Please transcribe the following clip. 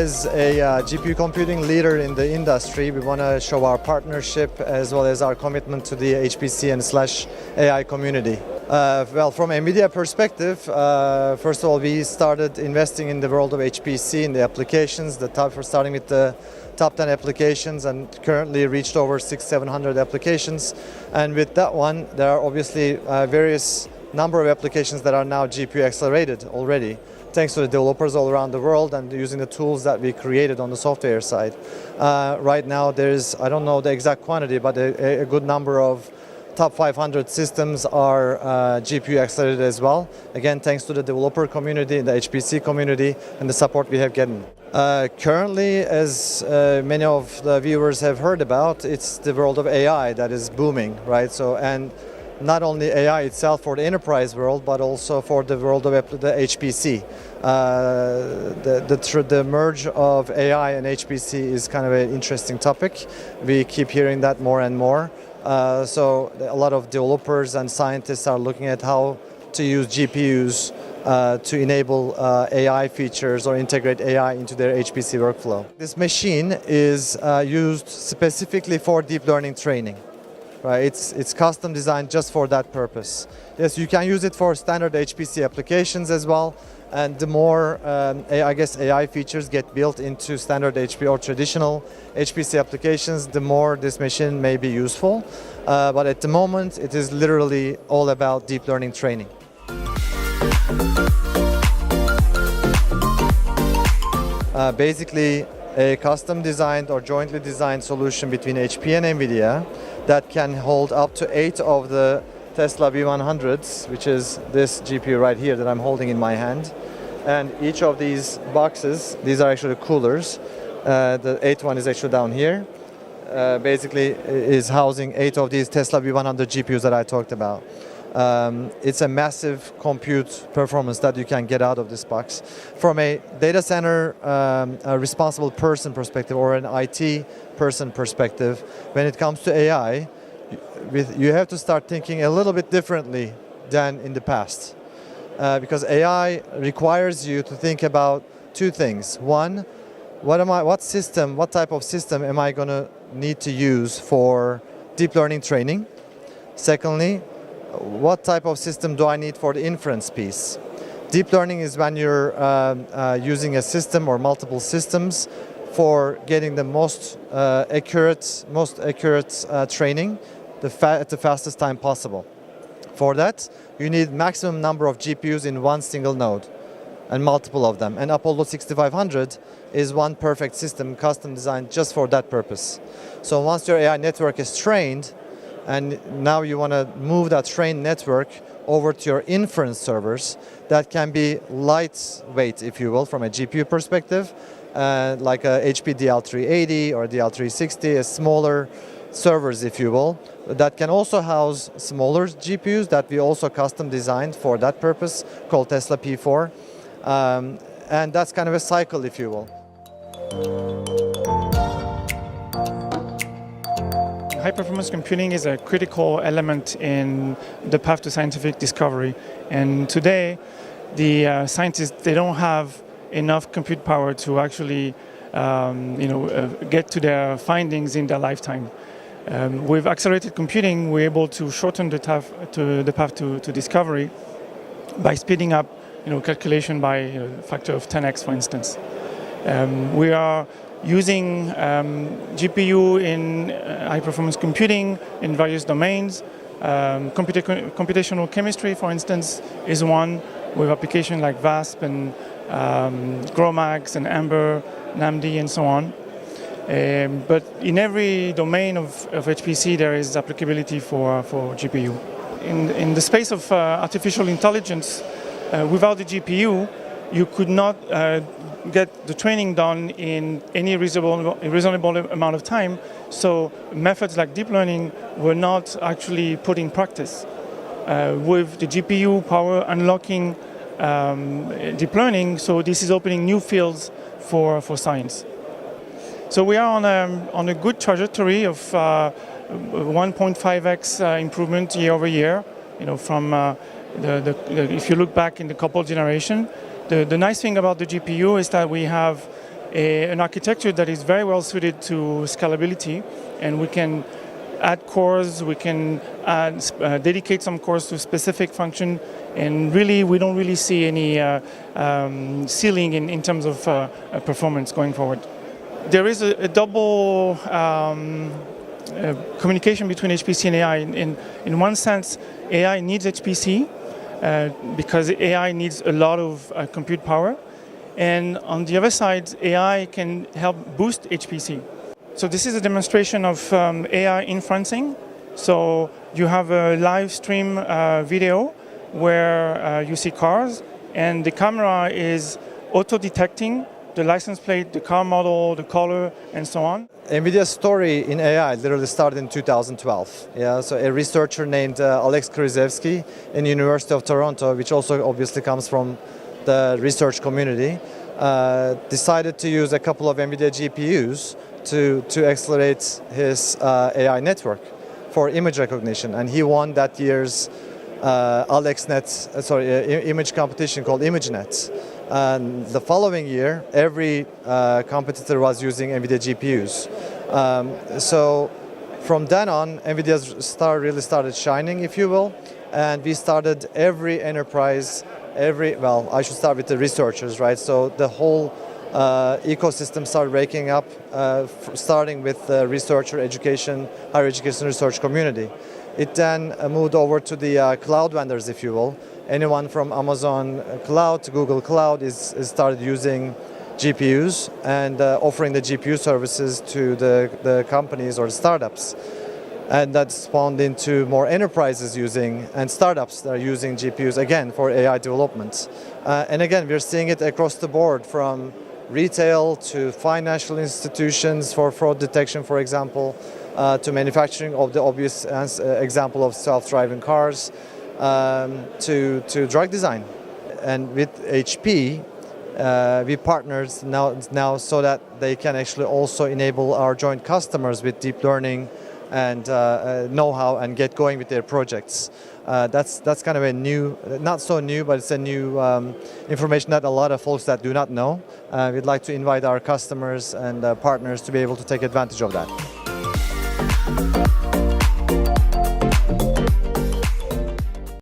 as a GPU computing leader in the industry, we want to show our partnership as well as our commitment to the HPC and /AI community. Well, from NVIDIA perspective, first of all, we started investing in the world of HPC, in the applications, starting with the top 10 applications, and currently reached over 600-700 applications. And with that one, there are obviously various number of applications that are now GPU accelerated already, thanks to the developers all around the world and using the tools that we created on the software side. Right now, there's, I don't know the exact quantity, but a good number of top 500 systems are GPU accelerated as well. Again, thanks to the developer community, the HPC community, and the support we have gotten. Currently, as many of the viewers have heard about, it's the world of AI that is booming, right? So, and not only AI itself for the enterprise world, but also for the world of the HPC. The merge of AI and HPC is kind of an interesting topic. We keep hearing that more and more. So a lot of developers and scientists are looking at how to use GPUs to enable AI features or integrate AI into their HPC workflow. This machine is used specifically for deep learning training. Right, it's custom designed just for that purpose. Yes, you can use it for standard HPC applications as well, and the more I guess AI features get built into standard HP or traditional HPC applications, the more this machine may be useful. But at the moment, it is literally all about deep learning training. Basically, a custom designed or jointly designed solution between HP and NVIDIA that can hold up to 8 of the Tesla V100s, which is this GPU right here that I'm holding in my hand. And each of these boxes, these are actually coolers. The 8th one is actually down here. Basically is housing 8 of these Tesla V100 GPUs that I talked about. It's a massive compute performance that you can get out of this box. From a data center a responsible person perspective or an IT person perspective, when it comes to AI, you have to start thinking a little bit differently than in the past. Because AI requires you to think about two things. One, what type of system am I going to need to use for deep learning training? Secondly, what type of system do I need for the inference piece? Deep learning is when you're using a system or multiple systems for getting the most accurate training at the fastest time possible. For that, you need maximum number of GPUs in one single node and multiple of them. And Apollo 6500 is one perfect system custom designed just for that purpose. So once your AI network is trained, and now you want to move that trained network over to your inference servers that can be lightweight, if you will, from a GPU perspective, like a HP DL380 or DL360, smaller servers, if you will, that can also house smaller GPUs that we also custom designed for that purpose, called Tesla P4. And that's kind of a cycle, if you will. High-performance computing is a critical element in the path to scientific discovery. And today, the scientists, they don't have enough compute power to actually get to their findings in their lifetime. With accelerated computing, we're able to shorten the path to discovery by speeding up calculation by a factor of 10x, for instance. We are using GPU in high-performance computing in various domains. Computational chemistry, for instance, is one with applications like VASP and GROMACS and AMBER, NAMD, and so on. But in every domain of HPC, there is applicability for GPU. In the space of artificial intelligence, without the GPU, you could not get the training done in any reasonable amount of time. So methods like deep learning were not actually put in practice. With the GPU power unlocking deep learning, so this is opening new fields for science. So we are on a good trajectory of 1.5x improvement year over year. From if you look back in the couple generation. The nice thing about the GPU is that we have an architecture that is very well suited to scalability, and we can add cores, we can dedicate some cores to specific function, and really we don't really see any ceiling in terms of performance going forward. There is a double communication between HPC and AI. In one sense, AI needs HPC because AI needs a lot of compute power, and on the other side, AI can help boost HPC. So this is a demonstration of AI inferencing. So you have a live stream video where you see cars, and the camera is auto-detecting the license plate, the car model, the color, and so on. NVIDIA's story in AI literally started in 2012. Yeah, so a researcher named Alex Krzyzewski in the University of Toronto, which also obviously comes from the research community, decided to use a couple of NVIDIA GPUs to accelerate his AI network for image recognition, and he won that year's image competition called ImageNet. And the following year, every competitor was using NVIDIA GPUs. So from then on, NVIDIA really started shining, if you will, and we started every enterprise, I should start with the researchers, right? So the whole ecosystem started waking up, starting with the researcher education, higher education research community. It then moved over to the cloud vendors, if you will. Anyone from Amazon Cloud to Google Cloud is started using GPUs and offering the GPU services to the companies or the startups. And that spawned into more enterprises and startups that are using GPUs, again, for AI development. And again, we're seeing it across the board, from retail to financial institutions for fraud detection, for example, to manufacturing of the obvious example of self-driving cars, to drug design. And with HP, we partnered now so that they can actually also enable our joint customers with deep learning and know-how and get going with their projects. That's kind of a new, not so new, but it's a new information that a lot of folks that do not know. We'd like to invite our customers and partners to be able to take advantage of that.